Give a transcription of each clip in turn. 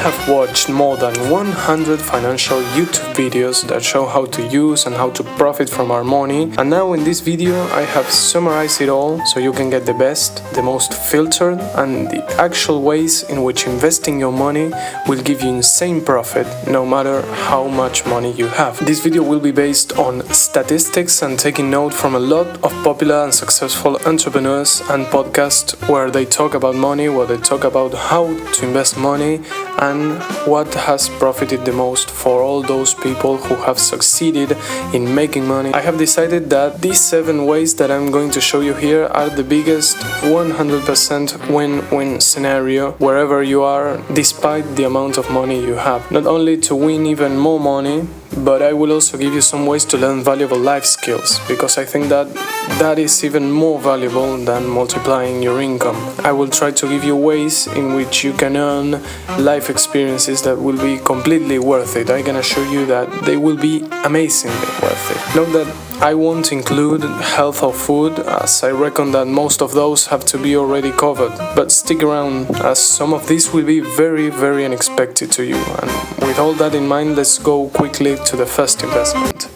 have watched more than 100 financial YouTube videos that show how to use and how to profit from our money, and now in this video I have summarized it all so you can get the best, the most filtered, and the actual ways in which investing your money will give you insane profit no matter how much money you have. This video will be based on statistics and taking note from a lot of popular and successful entrepreneurs and podcasts where they talk about money, where they talk about how to invest money and what has profited the most for all those people who have succeeded in making money. I have decided that these 7 ways that I'm going to show you here are the biggest 100% win-win scenario wherever you are, despite the amount of money you have. Not only to win even more money, but I will also give you some ways to learn valuable life skills, because I think that is even more valuable than multiplying your income. I will try to give you ways in which you can earn life experiences that will be completely worth it. I can assure you that they will be amazingly worth it. Note that I won't include health or food, as I reckon that most of those have to be already covered, but stick around as some of these will be very unexpected to you. And with all that in mind, let's go quickly to the first investment,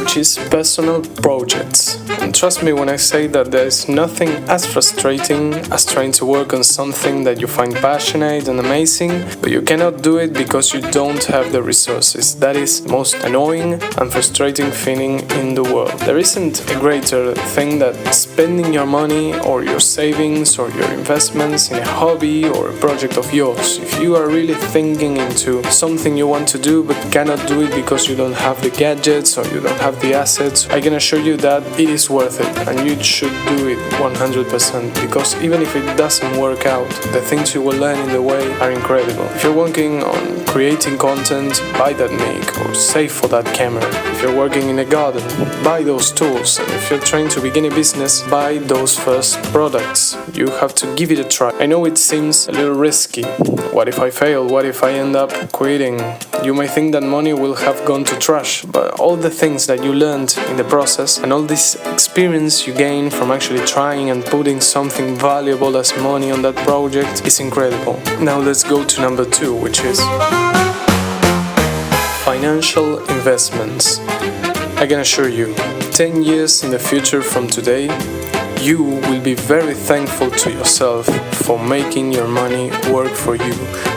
which is personal projects. And trust me when I say that there is nothing as frustrating as trying to work on something that you find passionate and amazing, but you cannot do it because you don't have the resources. That is the most annoying and frustrating feeling in the world. There isn't a greater thing than spending your money or your savings or your investments in a hobby or a project of yours. If you are really thinking into something you want to do but cannot do it because you don't have the gadgets or you don't have the assets, I can assure you that it is worth it, and you should do it 100%, because even if it doesn't work out, the things you will learn in the way are incredible. If you're working on creating content, buy that mic or save for that camera. If you're working in a garden, buy those tools. And if you're trying to begin a business, buy those first products. You have to give it a try. I know it seems a little risky. What if I fail? What if I end up quitting? You may think that money will have gone to trash, but all the things that you learned in the process and all this experience you gain from actually trying and putting something valuable as money on that project is incredible. Now let's go to number 2, which is financial investments. I can assure you, 10 years in the future from today, you will be very thankful to yourself for making your money work for you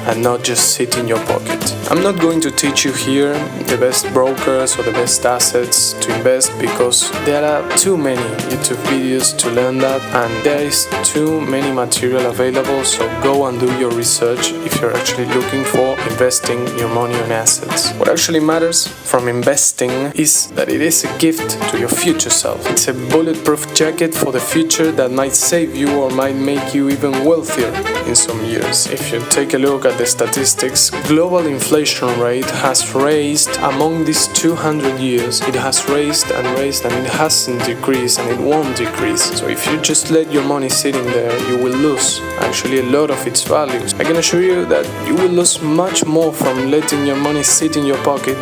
and not just sit in your pocket. I'm not going to teach you here the best brokers or the best assets to invest, because there are too many YouTube videos to learn that, and there is too many material available, so go and do your research if you're actually looking for investing your money on assets. What actually matters from investing is that it is a gift to your future self. It's a bulletproof jacket for the future that might save you or might make you even wealthier in some years. If you take a look at the statistics, global inflation rate has raised among these 200 years. It has raised and it hasn't decreased, and it won't decrease. So if you just let your money sitting there, you will lose actually a lot of its values. I can assure you that you will lose much more from letting your money sit in your pocket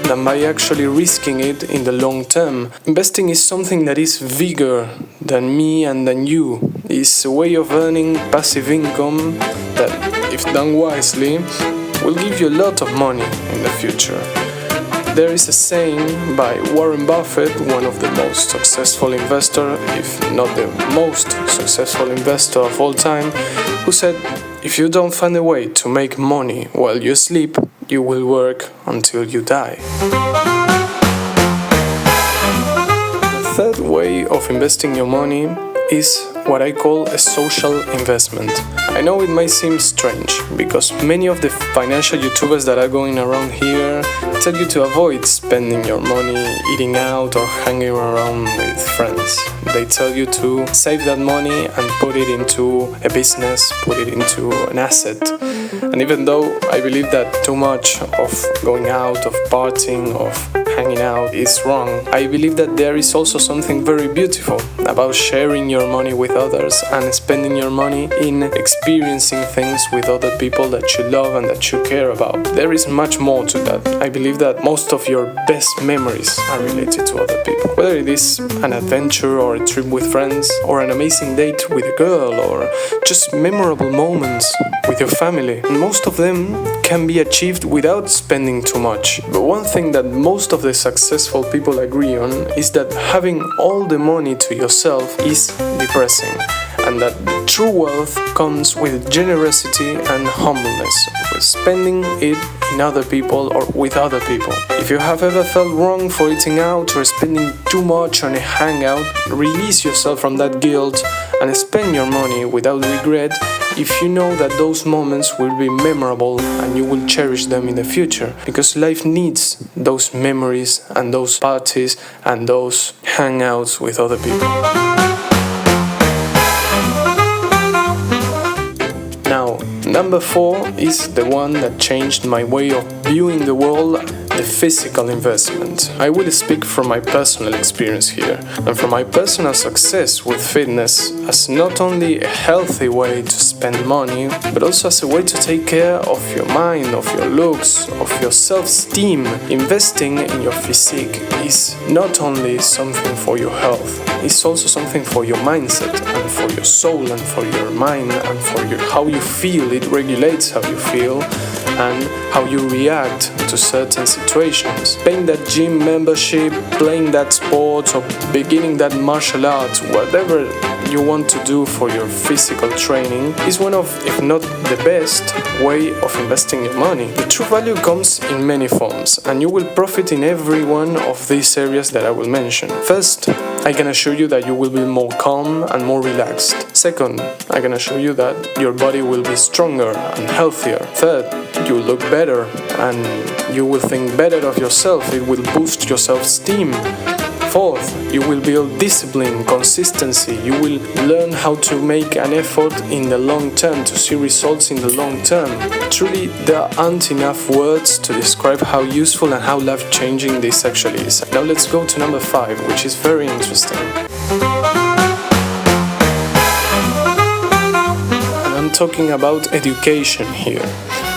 than by actually risking it in the long term. Investing is something that is bigger than me and than you. It's a way of earning passive income that, if done wisely, will give you a lot of money in the future. There is a saying by Warren Buffett, one of the most successful investors, if not the most successful investor of all time, who said, "If you don't find a way to make money while you sleep, you will work until you die." The third way of investing your money is what I call a social investment. I know it may seem strange, because many of the financial YouTubers that are going around here tell you to avoid spending your money eating out or hanging around with friends. They tell you to save that money and put it into a business, put it into an asset. And even though I believe that too much of going out, of partying, of hanging out is wrong. I believe that there is also something very beautiful about sharing your money with others and spending your money in experiencing things with other people that you love and that you care about. There is much more to that. I believe that most of your best memories are related to other people. Whether it is an adventure or a trip with friends or an amazing date with a girl or just memorable moments with your family. And most of them can be achieved without spending too much. But one thing that most of the successful people agree on is that having all the money to yourself is depressing, and that true wealth comes with generosity and humbleness, with spending it in other people or with other people. If you have ever felt wrong for eating out or spending too much on a hangout, release yourself from that guilt and spend your money without regret if you know that those moments will be memorable and you will cherish them in the future, because life needs those memories and those parties and those hangouts with other people. Now, number 4 is the one that changed my way of viewing the world, the physical investment. I will speak from my personal experience here and from my personal success with fitness as not only a healthy way to spend money, but also as a way to take care of your mind, of your looks, of your self-esteem. Investing in your physique is not only something for your health, it's also something for your mindset and for your soul and for your mind and for how you feel. It regulates how you feel and how you react to certain situations. Paying that gym membership, playing that sport, or beginning that martial arts, whatever you want to do for your physical training, is one of, if not the best, way of investing your money. The true value comes in many forms, and you will profit in every one of these areas that I will mention. First, I can assure you that you will be more calm and more relaxed. Second, I can assure you that your body will be stronger and healthier. Third, you will look better and you will think better of yourself. It will boost your self-esteem. Fourth, you will build discipline, consistency. You will learn how to make an effort in the long term, to see results in the long term. Truly, there aren't enough words to describe how useful and how life-changing this actually is. Now let's go to number 5, which is very interesting. And I'm talking about education here.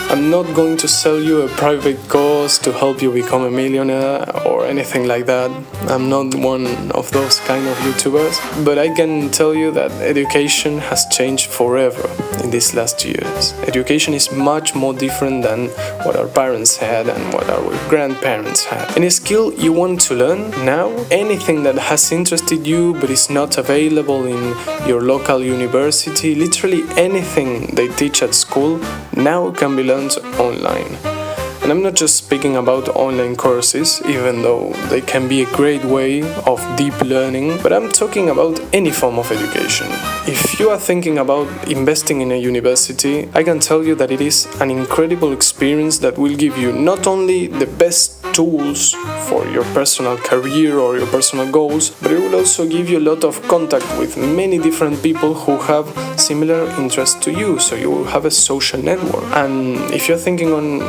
I'm not going to sell you a private course to help you become a millionaire or anything like that. I'm not one of those kind of YouTubers, but I can tell you that education has changed forever in these last years. Education is much more different than what our parents had and what our grandparents had. Any skill you want to learn now, anything that has interested you but is not available in your local university, literally anything they teach at school now can be learned online. And I'm not just speaking about online courses, even though they can be a great way of deep learning, but I'm talking about any form of education. If you are thinking about investing in a university, I can tell you that it is an incredible experience that will give you not only the best tools for your personal career or your personal goals, but it will also give you a lot of contact with many different people who have similar interests to you, so you will have a social network. And if you're thinking on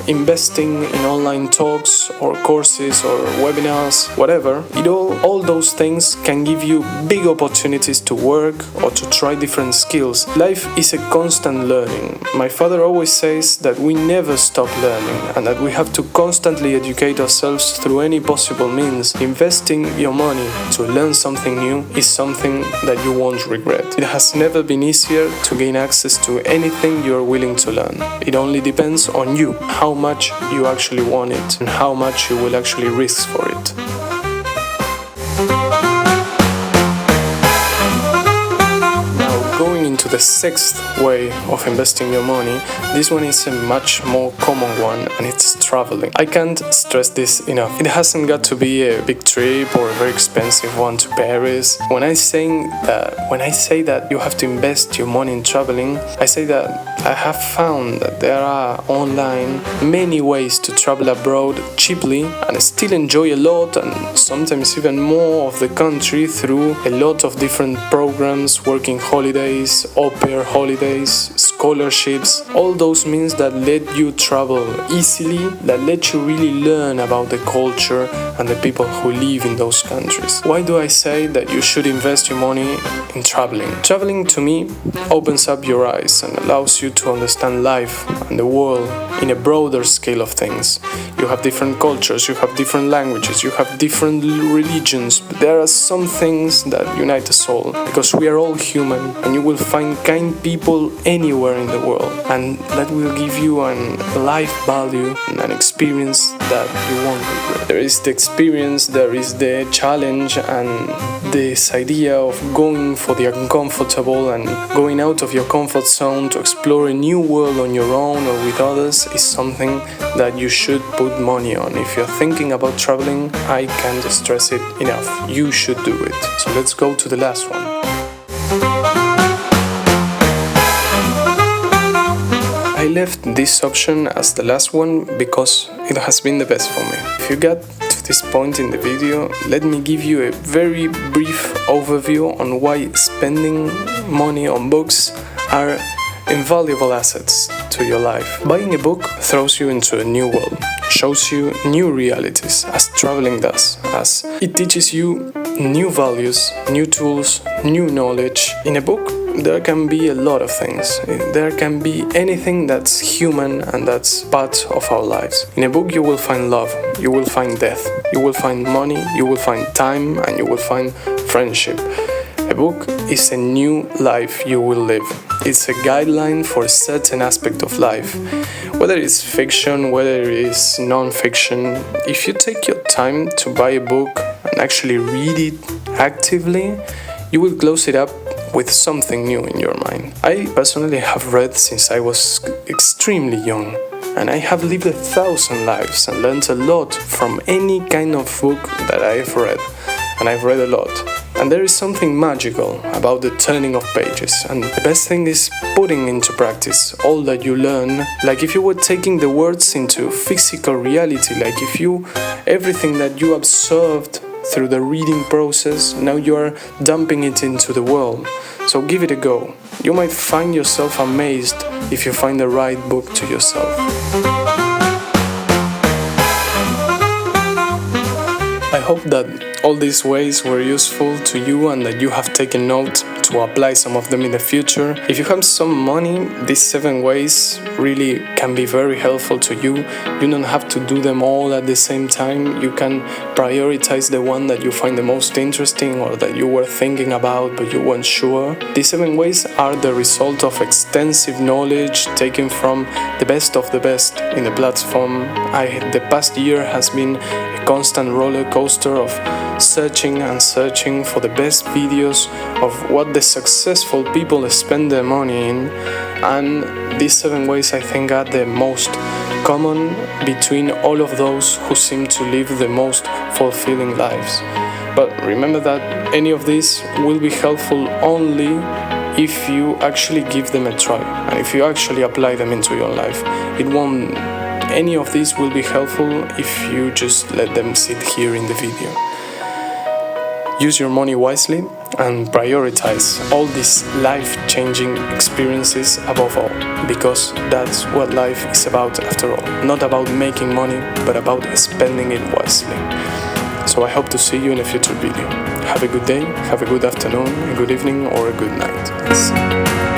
investing in online talks or courses or webinars, whatever, all those things can give you big opportunities to work or to try different skills. Life is a constant learning. My father always says that we never stop learning and that we have to constantly educate ourselves through any possible means. Investing your money to learn something new is something that you won't regret. It has never been easier to gain access to anything you're willing to learn. It only depends on you, how much you actually want it and how much you will actually risk for it. Going into the 6th way of investing your money, this one is a much more common one, and it's traveling. I can't stress this enough. It hasn't got to be a big trip or a very expensive one to Paris. When I say that you have to invest your money in traveling, I say that I have found that there are online many ways to travel abroad cheaply and still enjoy a lot and sometimes even more of the country through a lot of different programs, working holidays, au pair holidays, scholarships, all those means that let you travel easily, that let you really learn about the culture and the people who live in those countries. Why do I say that you should invest your money in traveling? Traveling to me opens up your eyes and allows you to understand life and the world in a broader scale of things. You have different cultures, you have different languages, you have different religions, but there are some things that unite us all, because we are all human, and you will find kind people anywhere in the world, and that will give you an life value and an experience that you won't regret. There is the experience, there is the challenge, and this idea of going for the uncomfortable and going out of your comfort zone to explore a new world on your own or with others is something that you should put money on. If you're thinking about traveling, I can't stress it enough. You should do it. So let's go to the last one. I left this option as the last one because it has been the best for me. If you got to this point in the video, let me give you a very brief overview on why spending money on books are invaluable assets to your life. Buying a book throws you into a new world, shows you new realities, as traveling does, as it teaches you new values, new tools, new knowledge. In a book, there can be a lot of things. There can be anything that's human and that's part of our lives. In a book, you will find love, you will find death, you will find money, you will find time, and you will find friendship. A book is a new life you will live. It's a guideline for a certain aspect of life. Whether it's fiction, whether it's non-fiction, if you take your time to buy a book and actually read it actively, you will close it up with something new in your mind. I personally have read since I was extremely young, and I have lived 1,000 lives and learned a lot from any kind of book that I've read, and I've read a lot. And there is something magical about the turning of pages, and the best thing is putting into practice all that you learn, like if you were taking the words into physical reality, like if everything that you observed through the reading process, now you are dumping it into the world. So give it a go. You might find yourself amazed if you find the right book to yourself. I hope that all these ways were useful to you and that you have taken note to apply some of them in the future. If you have some money, these 7 ways really can be very helpful to you. You don't have to do them all at the same time. You can prioritize the one that you find the most interesting or that you were thinking about but you weren't sure. These 7 ways are the result of extensive knowledge taken from the best of the best in the platform. The past year has been a constant roller coaster of searching and searching for the best videos of what the successful people spend their money in, and these 7 ways I think are the most common between all of those who seem to live the most fulfilling lives. But remember that any of these will be helpful only if you actually give them a try and if you actually apply them into your life. Any of these will be helpful if you just let them sit here in the video. Use your money wisely and prioritize all these life-changing experiences above all, because that's what life is about after all. Not about making money, but about spending it wisely. So I hope to see you in a future video. Have a good day, have a good afternoon, a good evening, or a good night.